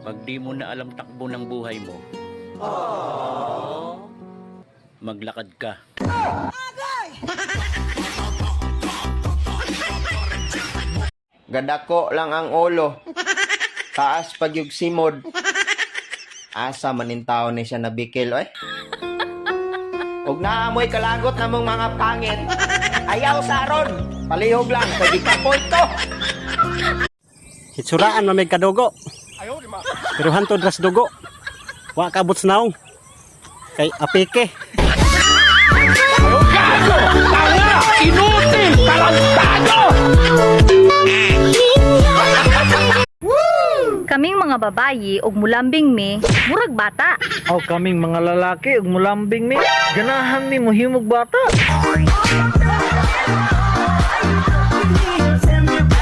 Pag di mo na alam takbo ng buhay mo, maglakad ka. Gadako lang ang ulo. Taas pag yung simod. Asa manintaw ni siya nabikil, oy. Ug naamoy kalagot na mong mga pangit. Ayaw sa aron. Palihog lang, pwede ka to. Hitsuraan mamig kadugo. Pero hantod ras dugo. Wa kabot snaw. Kay apike. Inutil! Talantado! Kaming mga babayi og mulambing mi, murag bata. Aw kaming mga lalaki ug mulambing mi, ganahan mi mohimog bata.